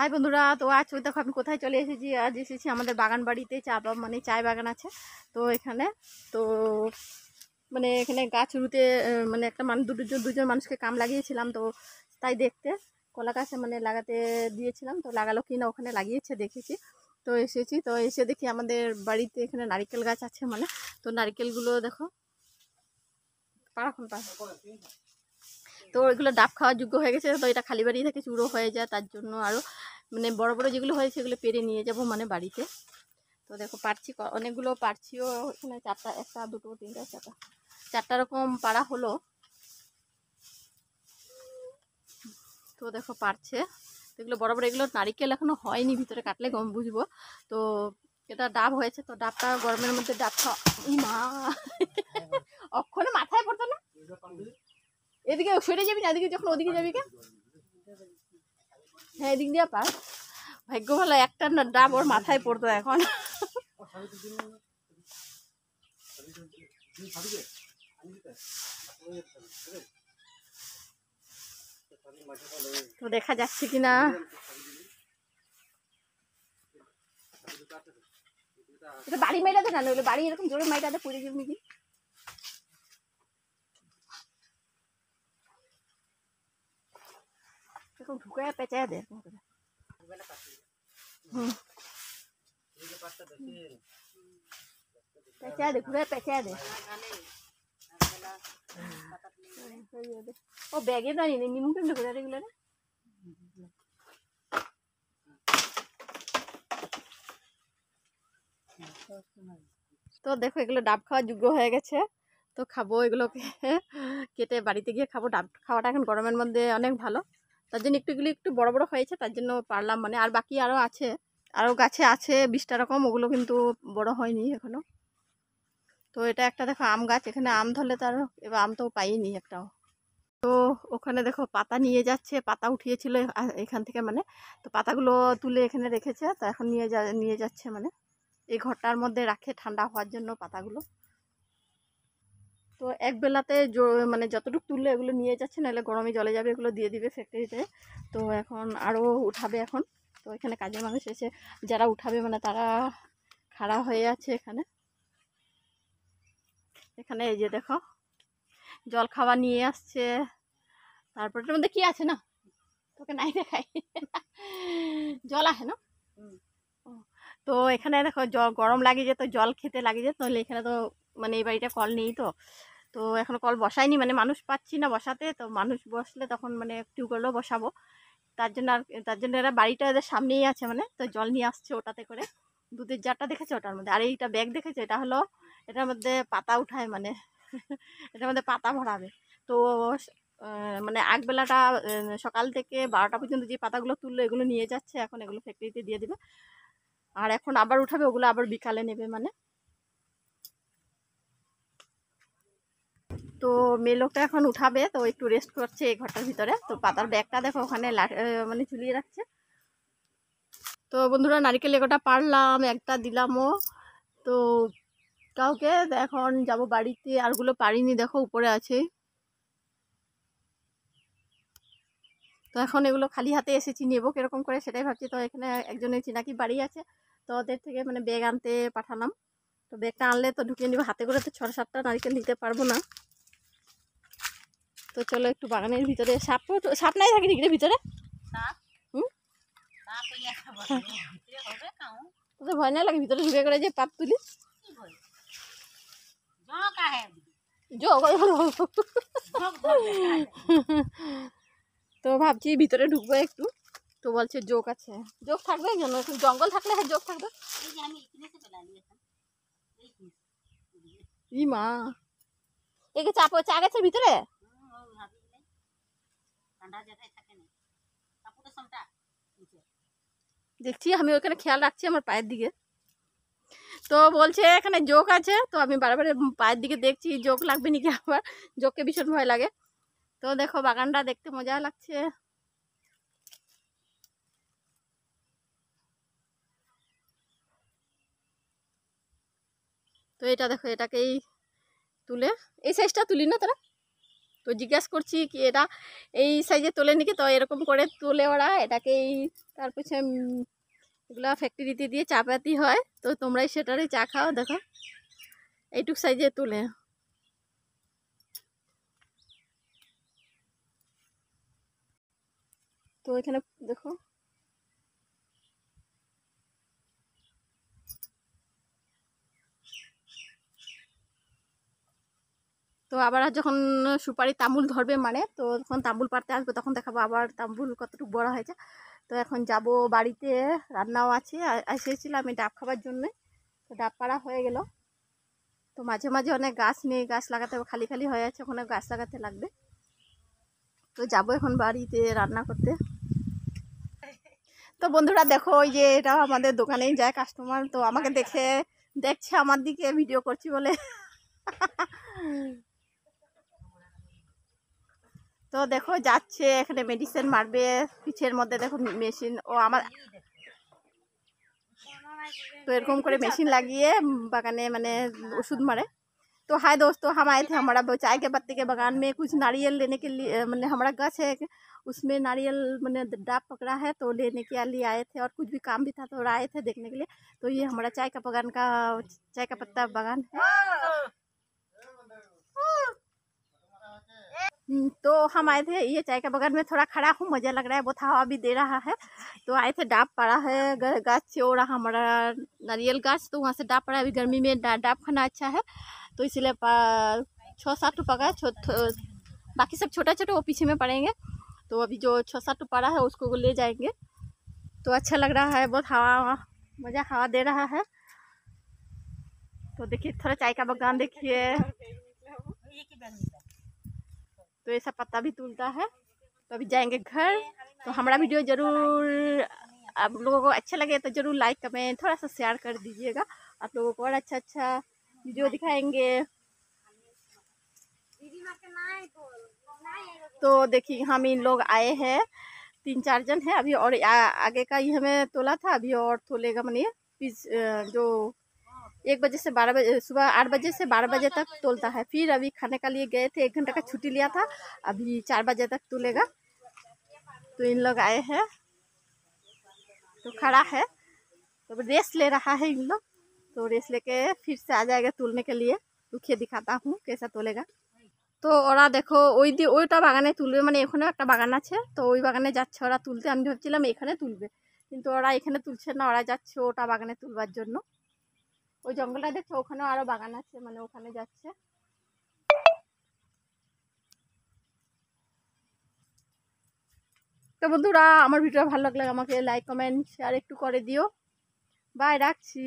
High বন্ধুরা, তো আজ দেখো আমি কোথায় চলে এসেছি। আজ এসেছি আমাদের বাগান বাড়িতে, মানে চায় বাগান আছে তো এখানে। তো মানে এখানে গাছ রুতে মানে একটা দুজন মানুষকে কাম লাগিয়েছিলাম, তো তাই দেখতে কলা গাছে মানে লাগাতে দিয়েছিলাম, তো লাগালো কিনা ওখানে লাগিয়েছে দেখেছি। তো এসেছি, তো এসে দেখি আমাদের বাড়িতে এখানে নারকেল গাছ আছে মানে। তো নারকেলগুলো দেখো তো এগুলো ডাব খাওয়ার যোগ্য হয়ে গেছে। তো এটা খালি বাড়ি থেকে চুড়ো হয়ে যায়, তার জন্য আরও মানে বড় বড় যেগুলো হয়েছে সেগুলো পেরে নিয়ে যাব মানে বাড়িতে। তো দেখো পারছি, অনেকগুলো পারছিও। এখানে চারটা, একটা দুটো তিনটা চারটা রকম পাড়া হলো। তো দেখো পারছে, এগুলো বড় বড়, এগুলো নারিকেল এখনো হয়নি, ভিতরে কাটলে গম বুঝবো। তো এটা ডাব হয়েছে, তো ডাবটা গরমের মধ্যে ডাব খাওয়া মা অক্ষণে মাথায় পড়তো না। এদিকে সরে যাবি না, এদিকে যখন ওদিকে যাবি কে? হ্যাঁ এদিক দিয়ে পার। ভাগ্য ভালো একটা ডাব ওর মাথায় পড়তো এখন। তো দেখা যাচ্ছে কিনা। এটা বাড়ি মাইটাতে না, নইলে বাড়ি এরকম জোরে মাইটাতে পড়ে যাবে নাকি। এরকম ঢুকে পেঁচায় দে। পেঁচায় দে, ঘুরে পেঁচায় দে। ও ব্যাগে দাঁড়িয়ে নেই, নিমন্ত্রণ ঢুকে দেয় এগুলো। তো দেখো এগুলো ডাব খাওয়ার যোগ্য হয়ে গেছে, তো খাবো এগুলোকে। কেটে বাড়িতে গিয়ে খাবো। ডাব খাওয়াটা এখন গরমের মধ্যে অনেক ভালো, তার জন্য এগুলো একটু বড় বড় হয়েছে, তার জন্য পারলাম মানে। আর বাকি আরও আছে, আরও গাছে আছে 20টা রকম, ওগুলো কিন্তু বড় হয়নি এখনো। তো এটা একটা দেখো আম গাছ, এখানে আম ধরলে তার এবার আম তো পাইনি একটাও। তো ওখানে দেখো পাতা নিয়ে যাচ্ছে, পাতা উঠিয়েছিল এখান থেকে মানে। তো পাতাগুলো তুলে এখানে রেখেছে, তো এখন নিয়ে যাচ্ছে মানে এই ঘরটার মধ্যে রাখে ঠান্ডা হওয়ার জন্য পাতাগুলো। তো এক বেলাতে মানে যতটুকু তুললে এগুলো নিয়ে যাচ্ছে, নাহলে গরমে জলে যাবে, এগুলো দিয়ে দিবে ফ্যাক্টরিতে। তো এখন আরও উঠাবে এখন। তো এখানে কাজের মানুষ এসে যারা উঠাবে মানে তারা খাড়া হয়ে আছে এখানে। এখানে এই যে দেখো জল খাওয়া নিয়ে আসছে। তারপর এটার মধ্যে কি আছে না, তোকে নাই দেখাই। জল আছে না। তো এখানে দেখো গরম লাগে যে, তো জল খেতে লাগে যে, তাহলে এখানে তো মানে এই বাড়িটা কল নেই। তো তো এখন কল বসাইনি মানে, মানুষ পাচ্ছি না বসাতে। তো মানুষ বসলে তখন মানে টিউবওয়েলও বসাবো, তার জন্য এরা বাড়িটা এদের সামনেই আছে মানে। তো জল নিয়ে আসছে ওটাতে করে, দুধের জারটা দেখেছে ওটার মধ্যে। আর এইটা ব্যাগ দেখেছে, এটা হলো এটার মধ্যে পাতা উঠায় মানে। এটার মধ্যে পাতা ভরাবে। তো মানে আগবেলাটা সকাল থেকে 12টা পর্যন্ত যে পাতাগুলো তুললো এগুলো নিয়ে যাচ্ছে, এখন এগুলো ফ্যাক্টরিতে দিয়ে দিবে। আর এখন আবার উঠাবে, ওগুলো আবার বিকালে নেবে মানে। তো মেয়ে লোকটা এখন উঠাবে, তো একটু রেস্ট করছে এই ঘরটার ভিতরে। তো পাতার ব্যাগটা দেখো ওখানে মানে ঝুলিয়ে রাখছে। তো বন্ধুরা নারকেল এগোটা পারলাম, একটা দিলামও। তো কাউকে এখন যাব বাড়িতে, আরগুলো পারিনি, দেখো উপরে আছে। তো এখন এগুলো খালি হাতে এসেছি, নেবো কিরকম করে সেটাই ভাবছি। তো এখানে একজনের চিনাকি বাড়ি আছে, তো ওদের থেকে মানে ব্যাগ আনতে পাঠালাম। তো ব্যাগটা আনলে তো ঢুকিয়ে নিব হাতে করে, তো 6-7টা নারকেল নিতে পারবো না। তো চলো একটু বাগানের ভিতরে। সাপ নাই থাকে নাকি ভিতরে? তোদের ভয় না লাগে ভিতরে ঢুকে করে যে পাপ তুলিস? তো ভাবছি ভিতরে ঢুকবো একটু। তো বলছে জোক আছে। জোক থাকবে কেন, জঙ্গল থাকলে হ্যাঁ জোক থাকবে। ই মা, একে চা গাছের ভিতরে দেখছি, আমি ওখানে খেয়াল রাখছি আমার পায়ের দিকে। তো বলছে এখানে জোক আছে, তো আমি বারবার পায়ের দিকে দেখছি জোক লাগবে নাকি আবার। জোককে ভীষণ ভয় লাগে। তো দেখো বাগানটা দেখতে মজা লাগছে। তো এটা দেখো, এটাকেই তুলে এই সাইজটা তুলি না তারা। তো জিজ্ঞাসা করছি কি এটা এই সাইজে তোলে নাকি, তো এরকম করে তোলে ওরা এটাকে। তার পিছনে এগুলা ফ্যাক্টরিতে দিয়ে চা পাতি হয়, তো তোমরাই সেটারই চা খাও। দেখো এইটুক সাইজে তুলে। তো এখানে দেখো তো আবার যখন সুপারি তামুল ধরবে মানে, তো তখন তামুল পাড়তে আসবে, তখন দেখাবো আবার তামুল কতটুকু বড় হয়েছে। তো এখন যাব বাড়িতে, রান্নাও আছে। এসেছিলাম আমি ডাব খাবার জন্য, তো ডাব পাড়া হয়ে গেল। তো মাঝে মাঝে অনেক গাছ নেই, গাছ লাগাতে হবে, খালি খালি হয়ে আছে, ওখানে গাছ লাগাতে লাগবে। তো যাব এখন বাড়িতে রান্না করতে। তো বন্ধুরা দেখো, ওই যে এটা আমাদের দোকানেই যায় কাস্টমার, তো আমাকে দেখছে আমার দিকে ভিডিও করছি বলে। তো দেখো যাচ্ছে, এখানে মেডিসিন মারবে পিছের মধ্যে, দেখো মেশিন ও আমার। তো এরকম করে মেশিন লাগিয়ে বাগাने মানে ওষুধ मारे। तो हाय दोस्तों, हम आए थे हमारा चाय के पत्ते के बागान में कुछ नारियल लेने के लिए, मैंने हमारा गाछ है उसमें नारियल मैंने डाब पकड़ा है, तो लेने के लिए आए थे, और कुछ भी काम भी था तो आए थे देखने के लिए। तो ये हमारा चाय का बागान का चाय का पत्ता बागान है। तो हम आए थे ये चाय का बागान में, थोड़ा खड़ा हूँ, मज़ा लग रहा है, बहुत हवा भी दे रहा है। तो आए थे, डाब पड़ा है, गाछ से हो रहा हमारा नारियल गाछ, तो वहाँ से डाब पड़ा है। अभी गर्मी में डाब खाना अच्छा है, तो इसलिए 6-7 पका, बाकी सब छोटा छोटा वो पीछे में पड़ेंगे। तो अभी जो 6-7 पड़ा है उसको ले जाएंगे। तो अच्छा लग रहा है, बहुत हवा मज़ा हवा दे रहा है। तो देखिए थोड़ा चाय का बागान देखिए, तो ऐसा पत्ता भी तुलता है। तो अभी जाएंगे घर। तो हमारा वीडियो ज़रूर आप लोगों को अच्छा लगे तो ज़रूर लाइक कमेंट थोड़ा सा शेयर कर दीजिएगा, आप लोगों को और अच्छा अच्छा वीडियो दिखाएंगे। तो देखिए हम इन लोग आए हैं, 3-4 जन है अभी, और आगे का ये हमें तोला था, अभी और तोलेगा मैंने जो 1 बजे से 12 बजे, सुबह 8 बजे से 12 बजे तक तोलता है। फिर अभी खाने का लिए गए थे, 1 घंटा का छुट्टी लिया था, अभी 4 बजे तक तोलेगा। तो इन लोग आए हैं, तो खड़ा है, तो रेस ले रहा है इन लोग, तो रेस लेके फिर से आ जाएगा तोलने के लिए। रुकिए दिखाता हूँ कैसा तोलेगा। তো ওরা দেখো ওইটা বাগানে তুলবে, মানে এখানেও একটা বাগান আছে, তো ওই বাগানে যাচ্ছে ওরা তুলতে। আমি ভাবছিলাম এখানে তুলবে, কিন্তু ওরা এখানে তুলছে না, ওরা যাচ্ছে ওটা বাগানে তুলবার জন্য। ওই জঙ্গলটা দেখছো, ওখানেও আরো বাগান আছে, মানে ওখানে যাচ্ছে। তো বন্ধুরা আমার ভিডিও ভালো লাগলে আমাকে লাইক কমেন্ট শেয়ার একটু করে দিও। বাই, রাখছি।